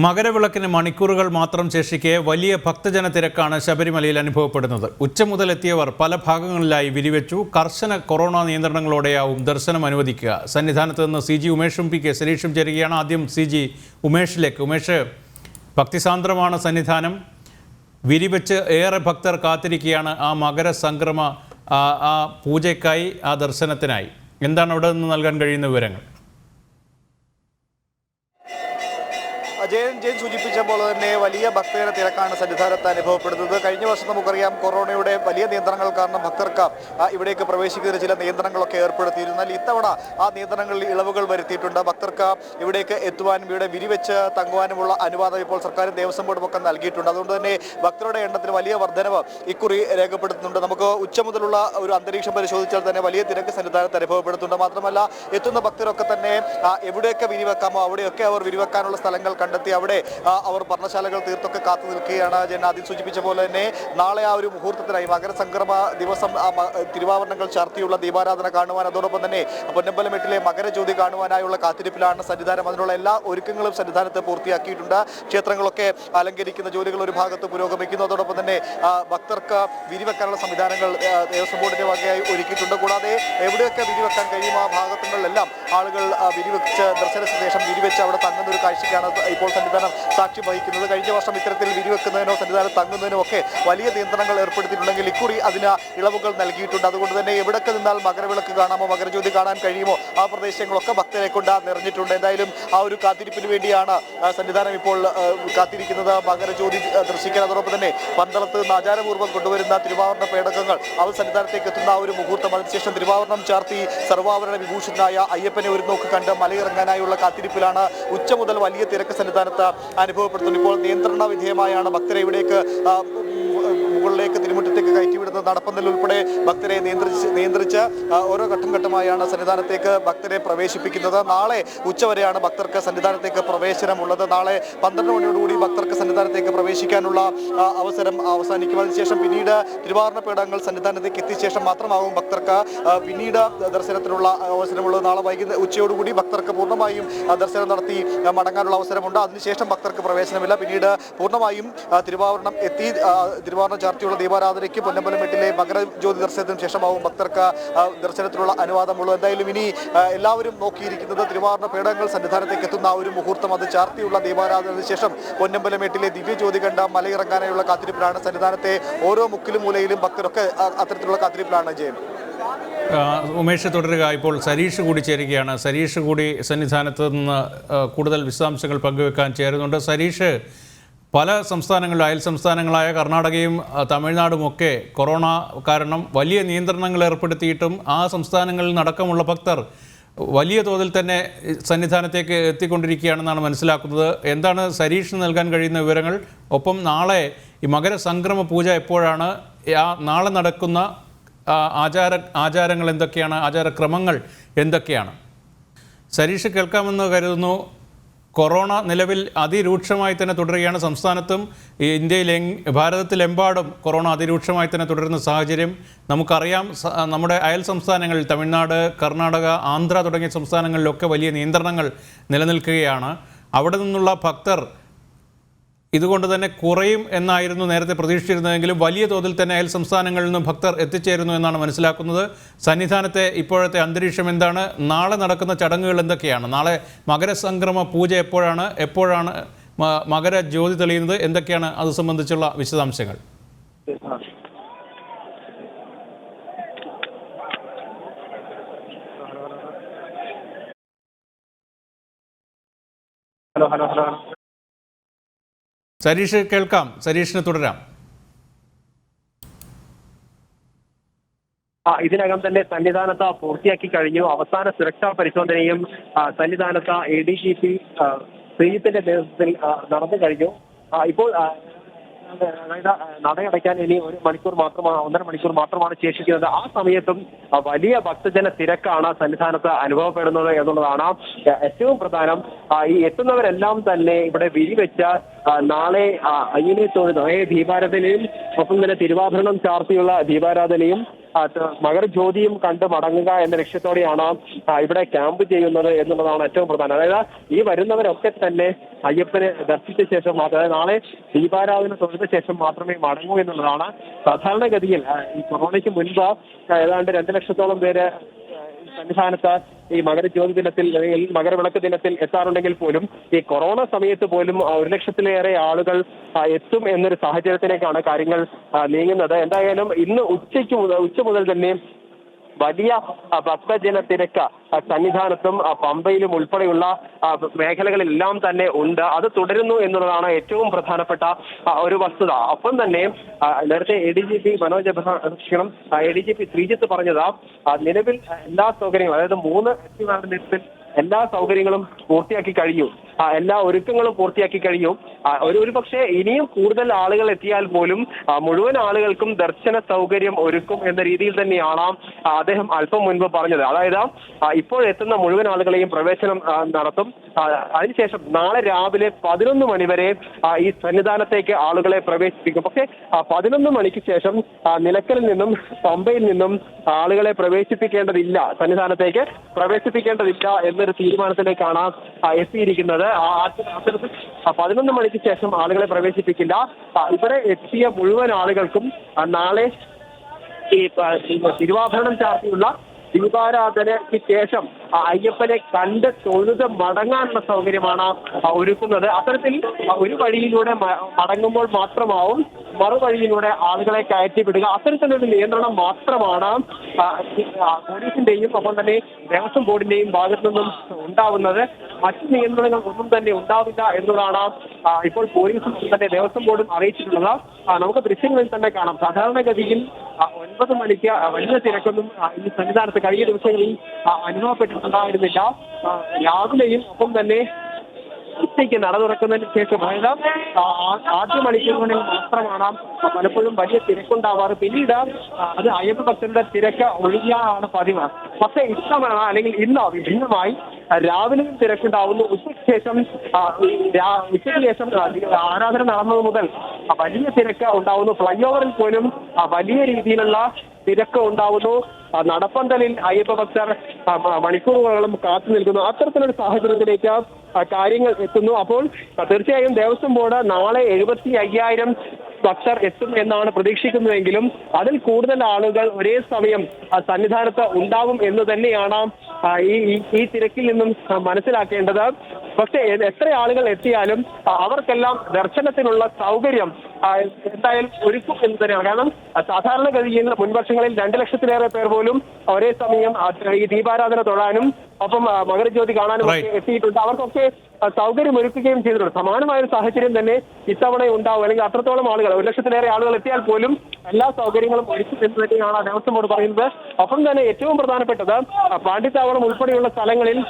മകരവിളക്കിന് മണിക്കൂറുകൾ മാത്രം ശേഷിക്കെ വലിയ ഭക്തജന തിരക്കാണ് ശബരിമലയിൽ അനുഭവപ്പെടുന്നത്. ഉച്ച മുതലെത്തിയവർ പല ഭാഗങ്ങളിലായി വിരിവെച്ചു. കർശന കൊറോണ നിയന്ത്രണങ്ങളോടെയാവും ദർശനം അനുവദിക്കുക. സന്നിധാനത്ത് നിന്ന് CG ഉമേഷും PK സരീഷും ചേരുകയാണ്. ആദ്യം CG ഉമേഷിലേക്ക്. ഉമേഷ്, ഭക്തിസാന്ദ്രമാണ് സന്നിധാനം. വിരിവെച്ച് ഏറെ ഭക്തർ കാത്തിരിക്കുകയാണ് ആ മകരസംക്രമ ആ പൂജയ്ക്കായി, ആ ദർശനത്തിനായി. എന്താണ് അവിടെ നിന്ന് നൽകാൻ കഴിയുന്ന വിവരങ്ങൾ? ജയൻ സൂചിപ്പിച്ച പോലെ തന്നെ വലിയ ഭക്തജന തിരക്കാണ് സന്നിധാനത്ത് അനുഭവപ്പെടുന്നത്. കഴിഞ്ഞ വർഷം നമുക്കറിയാം കൊറോണയുടെ വലിയ നിയന്ത്രണങ്ങൾ കാരണം ഭക്തർക്ക് ഇവിടേക്ക് പ്രവേശിക്കുന്നതിന് ചില നിയന്ത്രണങ്ങളൊക്കെ ഏർപ്പെടുത്തിയിരുന്നാൽ ഇത്തവണ ആ നിയന്ത്രണങ്ങളിൽ ഇളവുകൾ വരുത്തിയിട്ടുണ്ട്. ഭക്തർക്ക് ഇവിടേക്ക് എത്തുവാനും ഇവിടെ വിരിവെച്ച് തങ്ങുവാനുമുള്ള അനുവാദം ഇപ്പോൾ സർക്കാരും ദേവസ്വം ബോർഡും ഒക്കെ നൽകിയിട്ടുണ്ട്. അതുകൊണ്ട് തന്നെ ഭക്തരുടെ എണ്ണത്തിൽ വലിയ വർധനവ് ഇക്കുറി രേഖപ്പെടുത്തുന്നുണ്ട്. നമുക്ക് ഉച്ച മുതലുള്ള ഒരു അന്തരീക്ഷം പരിശോധിച്ചാൽ തന്നെ വലിയ തിരക്ക് സന്നിധാനത്ത് അനുഭവപ്പെടുത്തുന്നുണ്ട്. മാത്രമല്ല, എത്തുന്ന ഭക്തരൊക്കെ തന്നെ എവിടെയൊക്കെ വിരിവെക്കാമോ അവിടെയൊക്കെ അവർ വിരിവെക്കാനുള്ള സ്ഥലങ്ങൾ കണ്ടെത്തി അവിടെ അവർ പർണശാലകൾ തീർത്തൊക്കെ കാത്തു നിൽക്കുകയാണ്. ജൻ ആദ്യം സൂചിപ്പിച്ച പോലെ തന്നെ നാളെ ആ ഒരു മുഹൂർത്തത്തിനായി മകരസംക്രമ ദിവസം തിരുവാഭരണങ്ങൾ ചാർത്തിയുള്ള ദീപാരാധന കാണുവാൻ, അതോടൊപ്പം തന്നെ പൊന്നമ്പലമെട്ടിലെ മകരജ്യോതി കാണുവാനായുള്ള കാത്തിരിപ്പിലാണ് സന്നിധാനം. അതിനുള്ള എല്ലാ ഒരുക്കങ്ങളും സന്നിധാനത്ത് പൂർത്തിയാക്കിയിട്ടുണ്ട്. ക്ഷേത്രങ്ങളൊക്കെ അലങ്കരിക്കുന്ന ജോലികൾ ഒരു ഭാഗത്ത് പുരോഗമിക്കുന്നു. അതോടൊപ്പം തന്നെ ഭക്തർക്ക് വിരിവെക്കാനുള്ള സംവിധാനങ്ങൾ ദേവസ്വം ബോർഡിന്റെ വകയായി ഒരുക്കിയിട്ടുണ്ട്. കൂടാതെ എവിടെയൊക്കെ വിരിവെക്കാൻ കഴിയും ആ ഭാഗങ്ങളിലെല്ലാം ആളുകൾ വിരിവെച്ച് ദർശനത്തിന് ശേഷം വിരിവെച്ച് അവിടെ തങ്ങുന്ന ഒരു കാഴ്ചയ്ക്കാണ് ഇപ്പോൾ സന്നിധാനം സാക്ഷ്യം വഹിക്കുന്നത്. കഴിഞ്ഞ വർഷം ഇത്തരത്തിൽ വിരിവെക്കുന്നതിനോ സന്നിധാനം തങ്ങുന്നതിനോ ഒക്കെ വലിയ നിയന്ത്രണങ്ങൾ ഏർപ്പെടുത്തിയിട്ടുണ്ടെങ്കിൽ ഇക്കുറി അതിന് ഇളവുകൾ നൽകിയിട്ടുണ്ട്. അതുകൊണ്ട് തന്നെ എവിടൊക്കെ നിന്നാൽ മകരവിളക്ക് കാണാമോ, മകരജ്യോതി കാണാൻ കഴിയുമോ ആ പ്രദേശങ്ങളൊക്കെ ഭക്തരെ കൊണ്ട് നിറഞ്ഞിട്ടുണ്ട്. എന്തായാലും ആ ഒരു കാത്തിരിപ്പിന് വേണ്ടിയാണ് സന്നിധാനം ഇപ്പോൾ കാത്തിരിക്കുന്നത്. മകരജ്യോതി ദർശിക്കാൻ, അതോടൊപ്പം തന്നെ പന്തളത്ത് നിന്ന് ആചാരപൂർവ്വം കൊണ്ടുവരുന്ന തിരുവാഭരണ പേടകങ്ങൾ അവർ സന്നിധാനത്തേക്ക് എത്തുന്ന ആ ഒരു മുഹൂർത്തം, അതിനുശേഷം തിരുവാഭരണം ചാർത്തി സർവാഭരണ വിഭൂഷണനായ അയ്യപ്പനെ ഒരു നോക്ക് കണ്ട് മലയിറങ്ങാനായുള്ള കാത്തിരിപ്പിലാണ്. ഉച്ച മുതൽ വലിയ തിരക്ക് സന്നിധാനത്ത് അനുഭവപ്പെടുത്തുന്നു. ഇപ്പോൾ നിയന്ത്രണ വിധേയമായാണ് ഭക്തരെ ഇവിടേക്ക് മുകളിലേക്ക് തിരുമുറ്റത്തേക്ക് കയറ്റിവിടുന്നത്. നടപ്പന്തൽ ഉൾപ്പെടെ ഭക്തരെ നിയന്ത്രിച്ച് ഓരോ ഘട്ടം ഘട്ടമായാണ് സന്നിധാനത്തേക്ക് ഭക്തരെ പ്രവേശിപ്പിക്കുന്നത്. നാളെ ഉച്ചവരെയാണ് ഭക്തർക്ക് സന്നിധാനത്തേക്ക് പ്രവേശനമുള്ളത്. നാളെ 12 മണിയോടുകൂടി ഭക്തർക്ക് സന്നിധാനത്തേക്ക് പ്രവേശിക്കാനുള്ള അവസരം അവസാനിക്കും. അതിനുശേഷം പിന്നീട് തിരുവാഭരണ പേടകങ്ങൾ സന്നിധാനത്തേക്ക് എത്തിയ ശേഷം മാത്രമാകും ഭക്തർക്ക് പിന്നീട് ദർശനത്തിനുള്ള അവസരമുള്ളത്. നാളെ വൈകുന്നേരം ഉച്ചയോടുകൂടി ഭക്തർക്ക് പൂർണ്ണമായും ദർശനം നടത്തി മടങ്ങാനുള്ള അവസരമുണ്ട്. അതിനുശേഷം ഭക്തർക്ക് പ്രവേശനമില്ല. പിന്നീട് പൂർണ്ണമായും തിരുവാഭരണം എത്തി തിരുവാഭരണം ചാർത്തിയുള്ള ദീപാരാധനയ്ക്ക് പൊന്നമ്പലമെട്ടിലെ മകരജ്യോതി ദർശനത്തിന് ശേഷമാവും ഭക്തർക്ക് ദർശനത്തിനുള്ള അനുവാദമുള്ളൂ. എന്തായാലും ഇനി എല്ലാവരും നോക്കിയിരിക്കുന്നത് തിരുവാഭരണ പേടകങ്ങൾ സന്നിധാനത്തേക്ക് എത്തുന്ന ആ ഒരു മുഹൂർത്തം, അത് ചാർത്തിയുള്ള ദീപാരാധനയ്ക്ക് ശേഷം പൊന്നമ്പലമെട്ടിലെ ദിവ്യജ്യോതി കണ്ട മലയിറങ്ങാനായുള്ള കാത്തിരിപ്പിലാണ് സന്നിധാനത്തെ ഓരോ മുക്കിലും മൂലയിലും ഭക്തരൊക്കെ അത്തരത്തിലുള്ള കാത്തിരിപ്പിലാണ്. ജയം, ഉമേഷ് തുടരുക. ഇപ്പോൾ സരീഷ് കൂടി ചേരുകയാണ്. സരീഷ് കൂടി സന്നിധാനത്ത് നിന്ന് കൂടുതൽ വിശദാംശങ്ങൾ പങ്കുവെക്കാൻ ചേരുന്നുണ്ട്. സരീഷ്, പല സംസ്ഥാനങ്ങളിലും അയൽ സംസ്ഥാനങ്ങളായ കർണാടകയും തമിഴ്നാടുമൊക്കെ കൊറോണ കാരണം വലിയ നിയന്ത്രണങ്ങൾ ഏർപ്പെടുത്തിയിട്ടും ആ സംസ്ഥാനങ്ങളിൽ നടക്കമുള്ള ഭക്തർ വലിയ തോതിൽ തന്നെ സന്നിധാനത്തേക്ക് എത്തിക്കൊണ്ടിരിക്കുകയാണെന്നാണ് മനസ്സിലാക്കുന്നത്. എന്താണ് സരീഷ് നൽകാൻ കഴിയുന്ന വിവരങ്ങൾ? ഒപ്പം നാളെ ഈ മകരസംക്രമ പൂജ എപ്പോഴാണ്? നാളെ നടക്കുന്ന ആചാരങ്ങൾ എന്തൊക്കെയാണ്? ആചാരക്രമങ്ങൾ എന്തൊക്കെയാണ്? സരീഷ് കേൾക്കാമെന്ന് കരുതുന്നു. കൊറോണ നിലവിൽ അതിരൂക്ഷമായി തന്നെ തുടരുകയാണ്. സംസ്ഥാനത്തും ഭാരതത്തിലെമ്പാടും കൊറോണ അതിരൂക്ഷമായി തന്നെ തുടരുന്ന സാഹചര്യം നമുക്കറിയാം. നമ്മുടെ അയൽ സംസ്ഥാനങ്ങളിൽ തമിഴ്നാട്, കർണാടക, ആന്ധ്ര തുടങ്ങിയ സംസ്ഥാനങ്ങളിലൊക്കെ വലിയ നിയന്ത്രണങ്ങൾ നിലനിൽക്കുകയാണ്. അവിടെ നിന്നുള്ള ഭക്തർ ഇതുകൊണ്ട് തന്നെ കുറയും എന്നായിരുന്നു നേരത്തെ പ്രതീക്ഷിച്ചിരുന്നതെങ്കിലും വലിയ തോതിൽ തന്നെ അയൽ സംസ്ഥാനങ്ങളിൽ നിന്നും ഭക്തർ എത്തിച്ചേരുന്നു എന്നാണ് മനസ്സിലാക്കുന്നത്. സന്നിധാനത്തെ ഇപ്പോഴത്തെ അന്തരീക്ഷം എന്താണ്? നാളെ നടക്കുന്ന ചടങ്ങുകൾ എന്തൊക്കെയാണ്? നാളെ മകരസംക്രമ പൂജ എപ്പോഴാണ് മകരജ്യോതി തെളിയുന്നത്? എന്തൊക്കെയാണ് അത് സംബന്ധിച്ചുള്ള വിശദാംശങ്ങൾ? സരീഷ് കേൾക്കാം. സരീഷിന് തുടരാം. ഇതിനകം തന്നെ സന്നിധാനത്ത് പൂർത്തിയാക്കി കഴിഞ്ഞു. അവസാന സുരക്ഷാ പരിശോധനയും സന്നിധാനത്ത് ADGP ശ്രീജിത്തിന്റെ നേതൃത്വത്തിൽ നടന്നു കഴിഞ്ഞു. ഇപ്പോൾ അതായത് നടയടയ്ക്കാൻ ഇനി 1.5 മണിക്കൂർ മാത്രമാണ് ശേഷിക്കുന്നത്. ആ സമയത്തും വലിയ ഭക്തജന തിരക്കാണ് സന്നിധാനത്ത് അനുഭവപ്പെടുന്നത് എന്നുള്ളതാണ് ഏറ്റവും പ്രധാനം. ഈ എത്തുന്നവരെല്ലാം തന്നെ ഇവിടെ വിരിവെച്ച നാളെ അയ്യനെ തൊഴുത് ദീപാരാധനയും ഒപ്പം തന്നെ തിരുവാഭരണം ചാർത്തിയുള്ള ദീപാരാധനയും മകരജ്യോതിയും കണ്ട് മടങ്ങുക എന്ന ലക്ഷ്യത്തോടെയാണ് ഇവിടെ ക്യാമ്പ് ചെയ്യുന്നത് എന്നുള്ളതാണ് ഏറ്റവും പ്രധാനം. അതായത് ഈ വരുന്നവരൊക്കെ തന്നെ അയ്യപ്പനെ ദർശിച്ച ശേഷം, അതായത് നാളെ ദീപാരാധന തൊഴുത ശേഷം മാത്രമേ മടങ്ങൂ എന്നുള്ളതാണ്. സാധാരണഗതിയിൽ ഈ കൊറോണയ്ക്ക് മുൻപ് ഏതാണ്ട് 2 ലക്ഷത്തോളം പേര് സന്നിധാനത്ത് ഈ മകരജ്യോതി ദിനത്തിൽ അല്ലെങ്കിൽ മകരവിളക്ക് ദിനത്തിൽ എത്താറുണ്ടെങ്കിൽ പോലും ഈ കൊറോണ സമയത്ത് പോലും 1 ലക്ഷത്തിലേറെ ആളുകൾ എത്തും എന്നൊരു സാഹചര്യത്തിലേക്കാണ് കാര്യങ്ങൾ നീങ്ങുന്നത്. എന്തായാലും ഇന്ന് ഉച്ച മുതൽ തന്നെ വലിയ ഭക്തജന തിരക്ക് സന്നിധാനത്തും പമ്പയിലും ഉൾപ്പെടെയുള്ള മേഖലകളിലെല്ലാം തന്നെ ഉണ്ട്. അത് തുടരുന്നു എന്നുള്ളതാണ് ഏറ്റവും പ്രധാനപ്പെട്ട ഒരു വസ്തുത. ഒപ്പം തന്നെ നേരത്തെ ADGP മനോജ് ADGP ശ്രീജിത്ത് പറഞ്ഞത് നിലവിൽ എല്ലാ സൗകര്യങ്ങളും, അതായത് 3 എത്തിവാർഡിൽ എല്ലാ സൗകര്യങ്ങളും പൂർത്തിയാക്കി കഴിഞ്ഞു, എല്ലാ ഒരുക്കങ്ങളും പൂർത്തിയാക്കി കഴിഞ്ഞു. ഒരു പക്ഷേ ഇനിയും കൂടുതൽ ആളുകൾ എത്തിയാൽ പോലും മുഴുവൻ ആളുകൾക്കും ദർശന സൗകര്യം ഒരുക്കും എന്ന രീതിയിൽ തന്നെയാണ് അദ്ദേഹം അല്പം മുൻപ് പറഞ്ഞത്. അതായത് ഇപ്പോൾ എത്തുന്ന മുഴുവൻ ആളുകളെയും പ്രവേശനം നടത്തും. അതിനുശേഷം നാളെ രാവിലെ 11 മണി വരെ ഈ സന്നിധാനത്തേക്ക് ആളുകളെ പ്രവേശിപ്പിക്കും. പക്ഷേ 11 മണിക്ക് ശേഷം നിലയ്ക്കലിൽ നിന്നും പമ്പയിൽ നിന്നും ആളുകളെ പ്രവേശിപ്പിക്കേണ്ടതില്ല, സന്നിധാനത്തേക്ക് പ്രവേശിപ്പിക്കേണ്ടതില്ല എന്നൊരു തീരുമാനത്തിലേക്കാണ് എത്തിയിരിക്കുന്നത്. അത്തരത്തിൽ 11 മണിക്ക് ശേഷം ആളുകളെ പ്രവേശിപ്പിക്കില്ല. ഇവിടെ എത്തിയ മുഴുവൻ ആളുകൾക്കും നാളെ ഈ തിരുവാഭരണം ചാർത്തിയുള്ള ദീപാരാധനയ്ക്ക് ശേഷം അയ്യപ്പനെ കണ്ട് തൊഴുത് മടങ്ങാനുള്ള സൗകര്യമാണ് ഒരുക്കുന്നത്. അത്തരത്തിൽ ഒരു വഴിയിലൂടെ മടങ്ങുമ്പോൾ മാത്രമാവും മറുവഴിയിലൂടെ ആളുകളെ കയറ്റിവിടുക. അത്തരത്തിലൊരു നിയന്ത്രണം മാത്രമാണ് പോലീസിന്റെയും ഒപ്പം തന്നെ ദേവസ്വം ബോർഡിന്റെയും ഭാഗത്തു നിന്നും ഉണ്ടാവുന്നത്. മറ്റു നിയന്ത്രണങ്ങൾ ഒന്നും തന്നെ ഉണ്ടാവില്ല എന്നതാണ് ഇപ്പോൾ പോലീസും തന്നെ ദേവസ്വം ബോർഡും അറിയിച്ചിട്ടുള്ളത്. നമുക്ക് ദൃശ്യങ്ങളിൽ തന്നെ കാണാം. സാധാരണഗതിയിൽ 9 മണിക്ക് വലിയ തിരക്കൊന്നും ഈ സന്നിധാനത്ത് കഴിഞ്ഞ ദിവസങ്ങളിൽ അനുഭവപ്പെട്ടിട്ടുണ്ടായിരുന്നില്ല. രാവിലെയും ഒപ്പം തന്നെ ഉച്ചയ്ക്ക് നട തുറക്കുന്നതിന് ശേഷം, അതായത് ആദ്യ മണിക്കൂറുകളിൽ മാത്രമാണ് പലപ്പോഴും വലിയ തിരക്കുണ്ടാവാറ്. പിന്നീട് അത് അയ്യപ്പ ഭക്തരുടെ തിരക്ക് ഒഴിയാനാണ് പതിവ്. പക്ഷേ ഇത്തവണ അല്ലെങ്കിൽ ഇന്ന് വിഭിന്നമായി രാവിലെയും തിരക്കുണ്ടാവുന്നു. ഉച്ചയ്ക്ക് ശേഷം ആരാധന നടന്നത് മുതൽ വലിയ തിരക്ക് ഉണ്ടാവുന്നു. ഫ്ലൈ ഓവറിൽ പോലും വലിയ രീതിയിലുള്ള തിരക്ക് ഉണ്ടാവുന്നു. നടപ്പന്തലിൽ അയ്യപ്പ ഭക്തർ മണിക്കൂറുകളോളം കാത്തു നിൽക്കുന്നു. അത്തരത്തിലൊരു സാഹചര്യത്തിലേക്ക് കാര്യങ്ങൾ എത്തുന്നു. അപ്പോൾ തീർച്ചയായും ദേവസ്വം ബോർഡ് നാളെ 75,000 ഭക്തർ എത്തും എന്നാണ് പ്രതീക്ഷിക്കുന്നതെങ്കിലും അതിൽ കൂടുതൽ ആളുകൾ ഒരേ സമയം സന്നിധാനത്ത് ഉണ്ടാവും എന്ന് തന്നെയാണ് ഈ തിരക്കിൽ നിന്നും മനസ്സിലാക്കേണ്ടത്. പക്ഷേ എത്ര ആളുകൾ എത്തിയാലും അവർക്കെല്ലാം ദർശനത്തിനുള്ള സൗകര്യം എന്തായാലും ഒരുക്കും എന്ന് തന്നെയാണ്. കാരണം സാധാരണഗതിയിൽ മുൻവർഷങ്ങളിൽ 2 ലക്ഷത്തിലേറെ പേർ പോലും ഒരേ സമയം ഈ ദീപാരാധന തൊഴാനും ഒപ്പം മകരജ്യോതി കാണാനും ഒക്കെ എത്തിയിട്ടുണ്ട്. അവർക്കൊക്കെ സൗകര്യം ഒരുക്കുകയും ചെയ്തിട്ടുണ്ട്. സമാനമായ ഒരു സാഹചര്യം തന്നെ ഇത്തവണ ഉണ്ടാവും. അല്ലെങ്കിൽ അത്രത്തോളം ആളുകൾ 1 ലക്ഷത്തിലേറെ ആളുകൾ എത്തിയാൽ പോലും എല്ലാ സൗകര്യങ്ങളും ഒരുക്കും എന്ന് തന്നെയാണ് ദേവസ്വം ബോർഡ് പറയുന്നത്. ഒപ്പം തന്നെ ഏറ്റവും പ്രധാനപ്പെട്ടത് പാണ്ഡിത്താവളം ഉൾപ്പെടെയുള്ള സ്ഥലങ്ങളിൽ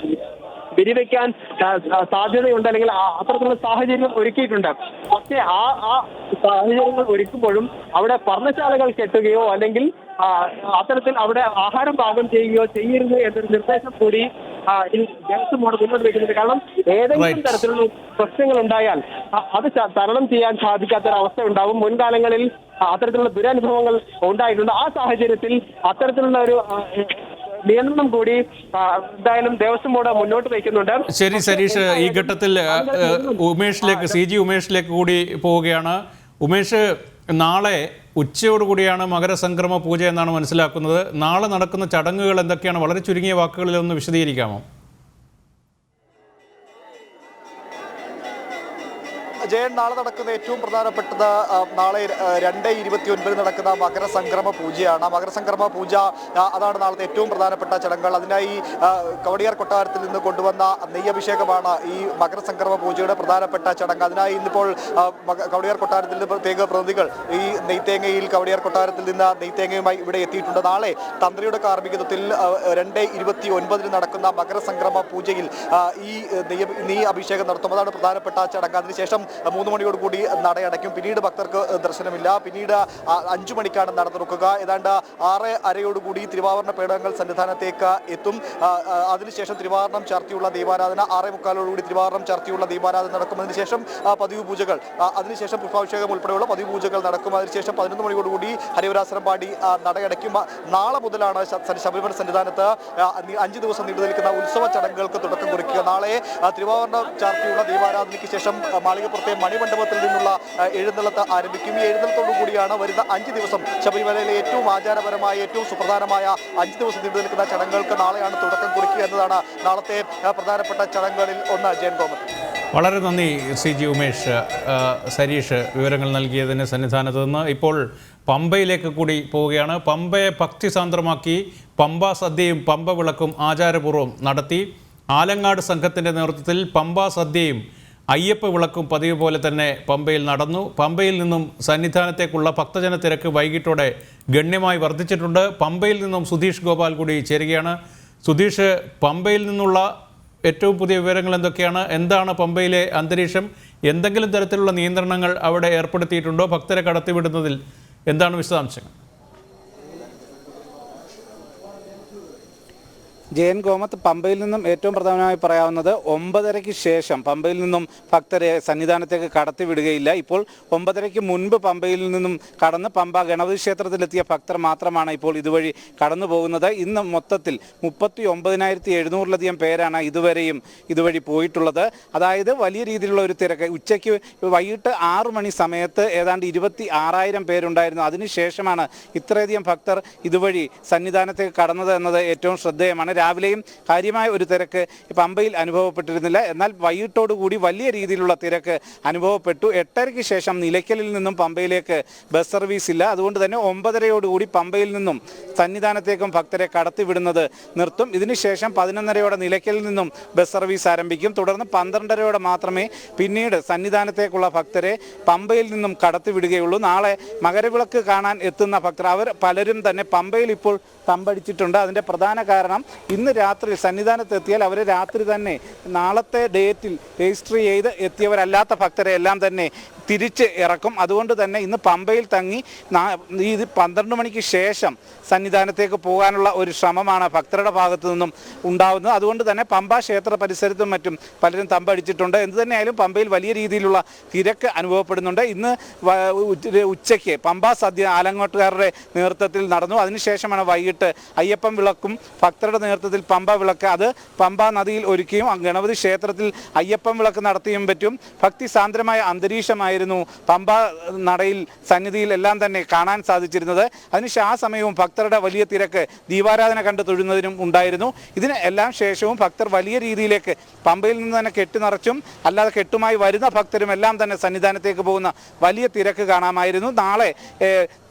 വിരിവെക്കാൻ സാധ്യതയുണ്ട്, അല്ലെങ്കിൽ അത്തരത്തിലുള്ള സാഹചര്യം ഒരുക്കിയിട്ടുണ്ട്. പക്ഷേ ആ സാഹചര്യങ്ങൾ ഒരുക്കുമ്പോഴും അവിടെ പർണ്ണശാലകൾ കെട്ടുകയോ അല്ലെങ്കിൽ അത്തരത്തിൽ അവിടെ ആഹാരം പാകം ചെയ്യുകയോ ചെയ്യരുത് എന്നൊരു നിർദ്ദേശം കൂടി ദേവസ്വം ബോർഡ് മുന്നോട്ട് വയ്ക്കുന്നുണ്ട്. കാരണം ഏതെങ്കിലും തരത്തിലുള്ള പ്രശ്നങ്ങൾ ഉണ്ടായാൽ അത് തരണം ചെയ്യാൻ സാധിക്കാത്തൊരവസ്ഥ ഉണ്ടാവും. മുൻകാലങ്ങളിൽ അത്തരത്തിലുള്ള ദുരനുഭവങ്ങൾ ഉണ്ടായിട്ടുണ്ട്. ആ സാഹചര്യത്തിൽ അത്തരത്തിലുള്ള ഒരു നിയന്ത്രണം കൂടി എന്തായാലും ദേവസ്വം ബോർഡ് മുന്നോട്ട് വയ്ക്കുന്നുണ്ട്. ശരി സരീഷ്, ഈ ഘട്ടത്തിൽ CG ഉമേഷിലേക്ക് കൂടി പോവുകയാണ്. ഉമേഷ്, നാളെ ഉച്ചയോടുകൂടിയാണ് മകരസംക്രമ പൂജ എന്നാണ് മനസ്സിലാക്കുന്നത്. നാളെ നടക്കുന്ന ചടങ്ങുകൾ എന്തൊക്കെയാണ്? വളരെ ചുരുങ്ങിയ വാക്കുകളിൽ ഒന്ന് വിശദീകരിക്കാമോ? ജയൻ, നാളെ നടക്കുന്ന ഏറ്റവും പ്രധാനപ്പെട്ടത് നാളെ 2:29 നടക്കുന്ന മകരസംക്രമ പൂജയാണ്. മകരസംക്രമ പൂജ അതാണ് നാളത്തെ ഏറ്റവും പ്രധാനപ്പെട്ട ചടങ്ങുകൾ. അതിനായി കവടിയാർ കൊട്ടാരത്തിൽ നിന്ന് കൊണ്ടുവന്ന നെയ്യഭിഷേകമാണ് ഈ മകരസംക്രമ പൂജയുടെ പ്രധാനപ്പെട്ട ചടങ്ങ്. അതിനായി ഇന്നിപ്പോൾ കവടിയാർ കൊട്ടാരത്തിൽ നിന്ന് പ്രത്യേക പ്രതിനിധികൾ ഈ നെയ്ത്തേങ്ങയിൽ കവടിയാർ കൊട്ടാരത്തിൽ നിന്ന് നെയ്ത്തേങ്ങയുമായി ഇവിടെ എത്തിയിട്ടുണ്ട്. നാളെ തന്ത്രിയുടെ കാർമ്മികത്വത്തിൽ 2:29 നടക്കുന്ന മകരസംക്രമ പൂജയിൽ ഈ നെയ്യ് അഭിഷേകം നടത്തും. അതാണ് പ്രധാനപ്പെട്ട ചടങ്ങ്. അതിനുശേഷം 3 മണിയോടുകൂടി നടയടയ്ക്കും. പിന്നീട് ഭക്തർക്ക് ദർശനമില്ല. പിന്നീട് 5 മണിക്കാണ് നട തുറക്കുക. ഏതാണ്ട് 6:30 തിരുവാഭരണ പേടകങ്ങൾ സന്നിധാനത്തേക്ക് എത്തും. അതിനുശേഷം തിരുവാഭരണം ചാർത്തിയുള്ള ദീപാരാധന 6:45 തിരുവാഭരണം ചാർത്തിയുള്ള ദീപാരാധന നടക്കും. അതിനുശേഷം പതിവ് പൂജകൾ, അതിനുശേഷം പുഷ്പാഭിഷേകം ഉൾപ്പെടെയുള്ള പതിവ് പൂജകൾ നടക്കും. അതിനുശേഷം 11 മണിയോടുകൂടി ഹരിവരാസനം പാടി നടയടയ്ക്കും. നാളെ മുതലാണ് ശബരിമല സന്നിധാനത്ത് 5 ദിവസം നീണ്ടു നിൽക്കുന്ന ഉത്സവ ചടങ്ങുകൾക്ക് തുടക്കം കുറിക്കുക. നാളെ തിരുവാഭരണം ചാർത്തിയുള്ള ദീപാരാധനയ്ക്ക് ശേഷം മാളികപ്പുറത്തെ മണിമണ്ഡപത്തിൽ നിന്നുള്ള എഴുന്നള്ളത്ത് ആരംഭിക്കും. ഈ എഴുന്നള്ളത്തോടു കൂടിയാണ് വരുന്ന 5 ദിവസം ശബരിമലയിലെ ഏറ്റവും ആചാരപരമായ, ഏറ്റവും സുപ്രധാനമായ 5 ദിവസം നീണ്ടു നിൽക്കുന്ന ചടങ്ങുകൾക്ക് നാളെയാണ് തുടക്കം കുറിക്കുക എന്നതാണ് നാളത്തെ പ്രധാനപ്പെട്ട ചടങ്ങുകളിൽ ഒന്ന്. ജയൻ ഗോമൻ. വളരെ നന്ദി CG ഉമേഷ്, സരീഷ് വിവരങ്ങൾ നൽകിയതിന് സന്നിധാനത്ത് നിന്ന്. ഇപ്പോൾ പമ്പയിലേക്ക് കൂടി പോവുകയാണ്. പമ്പയെ ഭക്തിസാന്ദ്രമാക്കി പമ്പാ സദ്യയും പമ്പ വിളക്കും ആചാരപൂർവ്വം നടത്തി. ആലങ്ങാട് സംഘത്തിൻ്റെ നേതൃത്വത്തിൽ പമ്പാ സദ്യയും അയ്യപ്പ വിളക്കും പതിവ് പോലെ തന്നെ പമ്പയിൽ നടന്നു. പമ്പയിൽ നിന്നും സന്നിധാനത്തേക്കുള്ള ഭക്തജന തിരക്ക് വൈകിട്ടോടെ ഗണ്യമായി വർദ്ധിച്ചിട്ടുണ്ട്. പമ്പയിൽ നിന്നും സുധീഷ് ഗോപാൽ കൂടി ചേരുകയാണ്. സുധീഷ്, പമ്പയിൽ നിന്നുള്ള ഏറ്റവും പുതിയ വിവരങ്ങൾ എന്തൊക്കെയാണ്? എന്താണ് പമ്പയിലെ അന്തരീക്ഷം? എന്തെങ്കിലും തരത്തിലുള്ള നിയന്ത്രണങ്ങൾ അവിടെ ഏർപ്പെടുത്തിയിട്ടുണ്ടോ? ഭക്തരെ കടത്തിവിടുന്നതിൽ എന്താണ് വിശദാംശങ്ങൾ? ജയൻ ഗോമത്ത്, പമ്പയിൽ നിന്നും ഏറ്റവും പ്രധാനമായി പറയാവുന്നത് 9:30-ക്ക് ശേഷം പമ്പയിൽ നിന്നും ഭക്തരെ സന്നിധാനത്തേക്ക് കടത്തിവിടുകയില്ല. ഇപ്പോൾ 9:30-ക്ക് മുൻപ് പമ്പയിൽ നിന്നും കടന്ന് പമ്പ ഗണപതി ക്ഷേത്രത്തിലെത്തിയ ഭക്തർ മാത്രമാണ് ഇപ്പോൾ ഇതുവഴി കടന്നു പോകുന്നത്. ഇന്ന് മൊത്തത്തിൽ 39,700-ലധികം പേരാണ് ഇതുവഴി പോയിട്ടുള്ളത്. അതായത് വലിയ രീതിയിലുള്ള ഒരു തിരക്ക്. ഉച്ചയ്ക്ക് വൈകിട്ട് 6 മണി സമയത്ത് ഏതാണ്ട് 26,000 പേരുണ്ടായിരുന്നു. അതിനുശേഷമാണ് ഇത്രയധികം ഭക്തർ ഇതുവഴി സന്നിധാനത്തേക്ക് കടന്നത് എന്നത് ഏറ്റവും ശ്രദ്ധേയമാണ്. രാവിലെയും കാര്യമായ ഒരു തിരക്ക് പമ്പയിൽ അനുഭവപ്പെട്ടിരുന്നില്ല. എന്നാൽ വൈകിട്ടോടുകൂടി വലിയ രീതിയിലുള്ള തിരക്ക് അനുഭവപ്പെട്ടു. 8:30-ക്ക് ശേഷം നിലയ്ക്കലിൽ നിന്നും പമ്പയിലേക്ക് ബസ് സർവീസ് ഇല്ല. അതുകൊണ്ട് തന്നെ 9:30-യോടുകൂടി പമ്പയിൽ നിന്നും സന്നിധാനത്തേക്കും ഭക്തരെ കടത്തിവിടുന്നത് നിർത്തും. ഇതിനുശേഷം 11:30-യോടെ നിലയ്ക്കലിൽ നിന്നും ബസ് സർവീസ് ആരംഭിക്കും. തുടർന്ന് 12:30-യോടെ മാത്രമേ പിന്നീട് സന്നിധാനത്തേക്കുള്ള ഭക്തരെ പമ്പയിൽ നിന്നും കടത്തിവിടുകയുള്ളൂ. നാളെ മകരവിളക്ക് കാണാൻ എത്തുന്ന ഭക്തർ അവർ പലരും തന്നെ പമ്പയിൽ ഇപ്പോൾ തമ്പടിച്ചിട്ടുണ്ട്. അതിൻ്റെ പ്രധാന കാരണം ഇന്ന് രാത്രി സന്നിധാനത്ത് എത്തിയാൽ അവർ രാത്രി തന്നെ നാളത്തെ ഡേറ്റിൽ രജിസ്റ്റർ ചെയ്ത് എത്തിയവരല്ലാത്ത ഭക്തരെ എല്ലാം തന്നെ തിരിച്ച് ഇറക്കും. അതുകൊണ്ട് തന്നെ ഇന്ന് പമ്പയിൽ തങ്ങി ഇത് 12 മണിക്ക് ശേഷം സന്നിധാനത്തേക്ക് പോകാനുള്ള ഒരു ശ്രമമാണ് ഭക്തരുടെ ഭാഗത്തു നിന്നും ഉണ്ടാകുന്നത്. അതുകൊണ്ട് തന്നെ പമ്പ ക്ഷേത്ര പരിസരത്തും മറ്റും പലരും തമ്പടിച്ചിട്ടുണ്ട്. എന്തു തന്നെയായാലും പമ്പയിൽ വലിയ രീതിയിലുള്ള തിരക്ക് അനുഭവപ്പെടുന്നുണ്ട്. ഇന്ന് ഉച്ചയ്ക്ക് പമ്പ സദ്യ ആലങ്ങോട്ടുകാരുടെ നേതൃത്വത്തിൽ നടന്നു. അതിനുശേഷമാണ് വൈകിട്ട് അയ്യപ്പൻ വിളക്കും ഭക്തരുടെ നേതൃത്വത്തിൽ പമ്പ വിളക്ക് അത് പമ്പ നദിയിൽ ഒരുക്കിയും ഗണപതി ക്ഷേത്രത്തിൽ അയ്യപ്പൻ വിളക്ക് നടത്തിയും പറ്റും. ഭക്തിസാന്ദ്രമായ അന്തരീക്ഷമായി പമ്പ നടയിൽ സന്നിധിയിൽ എല്ലാം തന്നെ കാണാൻ സാധിച്ചിരുന്നത്. അതിനുശേഷം ആ സമയവും ഭക്തരുടെ വലിയ തിരക്ക് ദീപാരാധന കണ്ട് തൊഴുന്നതിനും ഉണ്ടായിരുന്നു. ഇതിന് എല്ലാം ശേഷവും ഭക്തർ വലിയ രീതിയിലേക്ക് പമ്പയിൽ നിന്ന് തന്നെ കെട്ടിനിറച്ചും അല്ലാതെ കെട്ടുമായി വരുന്ന ഭക്തരും എല്ലാം തന്നെ സന്നിധാനത്തേക്ക് പോകുന്ന വലിയ തിരക്ക് കാണാമായിരുന്നു. നാളെ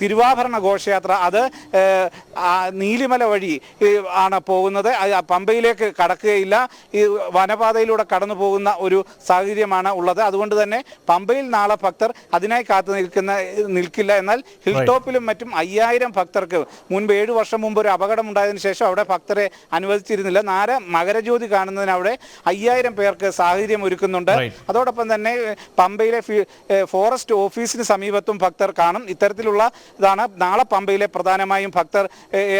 തിരുവാഭരണ ഘോഷയാത്ര അത് നീലിമല വഴി ആണ് പോകുന്നത്. പമ്പയിലേക്ക് കടക്കുകയില്ല. ഈ വനപാതയിലൂടെ കടന്നു പോകുന്ന ഒരു സാഹചര്യമാണ് ഉള്ളത്. അതുകൊണ്ട് തന്നെ പമ്പയിൽ നാളെ ഭക്തർ അതിനായി കാത്തു നിൽക്കില്ല. എന്നാൽ ഹിൽ ടോപ്പിലും മറ്റും 5000 ഭക്തർക്ക് മുൻപ് 7 വർഷം മുമ്പ് ഒരു അപകടം ഉണ്ടായതിനു ശേഷം അവിടെ ഭക്തരെ അനുവദിച്ചിരുന്നില്ല. മകരജ്യോതി കാണുന്നതിന് അവിടെ 5000 പേർക്ക് സാഹചര്യം ഒരുക്കുന്നുണ്ട്. അതോടൊപ്പം തന്നെ പമ്പയിലെ ഫോറസ്റ്റ് ഓഫീസിന് സമീപത്തും ഭക്തർ കാണും. ഇത്തരത്തിലുള്ള ഇതാണ് നാളെ പമ്പയിലെ പ്രധാനമായും ഭക്തർ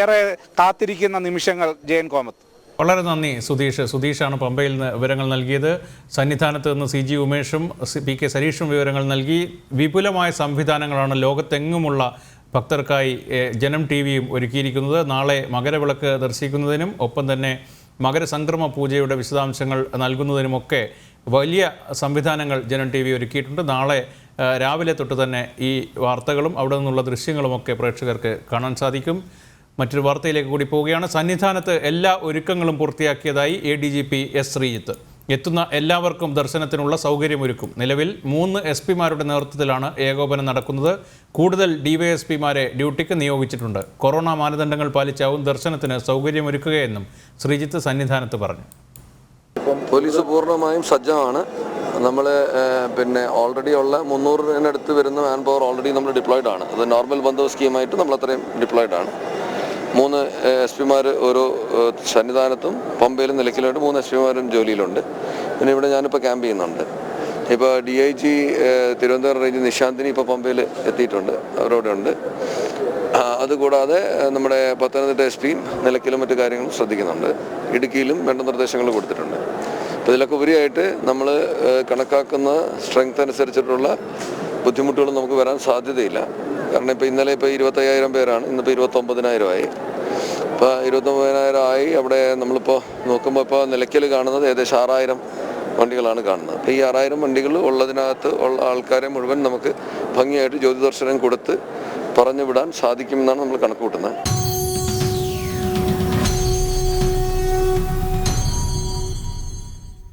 ഏറെ കാത്തിരിക്കുന്ന നിമിഷങ്ങൾ. ജയൻ കോമത്ത്. വളരെ നന്ദി സുധീഷാണ് പമ്പയിൽ നിന്ന് വിവരങ്ങൾ നൽകിയത്. സന്നിധാനത്ത് നിന്ന് CG ഉമേഷും PK സരീഷും വിവരങ്ങൾ നൽകി. വിപുലമായ സംവിധാനങ്ങളാണ് ലോകത്തെങ്ങുമുള്ള ഭക്തർക്കായി ജനം TV-യും ഒരുക്കിയിരിക്കുന്നത്. നാളെ മകരവിളക്ക് ദർശിക്കുന്നതിനും ഒപ്പം തന്നെ മകരസംക്രമ പൂജയുടെ വിശദാംശങ്ങൾ നൽകുന്നതിനുമൊക്കെ വലിയ സംവിധാനങ്ങൾ ജനം TV ഒരുക്കിയിട്ടുണ്ട്. നാളെ രാവിലെ തൊട്ട് തന്നെ ഈ വാർത്തകളും അവിടെ നിന്നുള്ള ദൃശ്യങ്ങളുമൊക്കെ പ്രേക്ഷകർക്ക് കാണാൻ സാധിക്കും. മറ്റൊരു വാർത്തയിലേക്ക് കൂടി പോവുകയാണ്. സന്നിധാനത്ത് എല്ലാ ഒരുക്കങ്ങളും പൂർത്തിയാക്കിയതായി ADGP S. ശ്രീജിത്ത്. എത്തുന്ന എല്ലാവർക്കും ദർശനത്തിനുള്ള സൗകര്യമൊരുക്കും. നിലവിൽ 3 SP-മാരുടെ നേതൃത്വത്തിലാണ് ഏകോപനം നടക്കുന്നത്. കൂടുതൽ DYSP-മാരെ ഡ്യൂട്ടിക്ക് നിയോഗിച്ചിട്ടുണ്ട്. കൊറോണ മാനദണ്ഡങ്ങൾ പാലിച്ചാവും ദർശനത്തിന് സൗകര്യമൊരുക്കുകയെന്നും ശ്രീജിത്ത് സന്നിധാനത്ത് പറഞ്ഞു. പോലീസ് പൂർണ്ണമായും സജ്ജമാണ്. നമ്മൾ ഓൾറെഡി ഉള്ള 300-നടുത്ത് വരുന്ന മാൻ പവർ ഓൾറെഡി നമ്മൾ ഡിപ്ലോയിഡ് ആണ്. അത് നോർമൽ ബന്ദോബസ്ത് സ്കീമായിട്ട് നമ്മൾ അത്രയും ഡിപ്ലോയിഡ് ആണ്. 3 SP-മാർ ഓരോ സന്നിധാനത്തും പമ്പയിലും നിലയ്ക്കലുമായിട്ട് 3 SP-മാരും ജോലിയിലുണ്ട്. പിന്നെ ഇവിടെ ഞാനിപ്പോൾ ക്യാമ്പ് ചെയ്യുന്നുണ്ട്. ഇപ്പോൾ DIG തിരുവനന്തപുരം റേഞ്ച് നിശാന്തിനി ഇപ്പോൾ പമ്പയിൽ എത്തിയിട്ടുണ്ട്, അവരവിടെ ഉണ്ട്. അതുകൂടാതെ നമ്മുടെ പത്തനംതിട്ട SP നിലയ്ക്കലും മറ്റു കാര്യങ്ങളും ശ്രദ്ധിക്കുന്നുണ്ട്. ഇടുക്കിയിലും വേണ്ട നിർദ്ദേശങ്ങൾ കൊടുത്തിട്ടുണ്ട്. അപ്പോൾ ഇതിലൊക്കെ ഉപരിയായിട്ട് നമ്മൾ കണക്കാക്കുന്ന സ്ട്രെങ്ത് അനുസരിച്ചിട്ടുള്ള ബുദ്ധിമുട്ടുകൾ നമുക്ക് വരാൻ സാധ്യതയില്ല. കാരണം ഇപ്പോൾ ഇന്നലെ 25,000 പേരാണ്, ഇന്നിപ്പോൾ 29,000 ആയി. ഇപ്പോൾ 29,000 ആയി. അവിടെ നമ്മളിപ്പോൾ നോക്കുമ്പോൾ ഇപ്പോൾ നിലയ്ക്കൽ കാണുന്നത് ഏകദേശം 6,000 വണ്ടികളാണ് കാണുന്നത്. അപ്പോൾ ഈ 6,000 വണ്ടികൾ ഉള്ളതിനകത്ത് ഉള്ള ആൾക്കാരെ മുഴുവൻ നമുക്ക് ഭംഗിയായിട്ട് ജ്യോതി ദർശനം കൊടുത്ത് പറഞ്ഞു വിടാൻ സാധിക്കുമെന്നാണ് നമ്മൾ കണക്ക് കൂട്ടുന്നത്.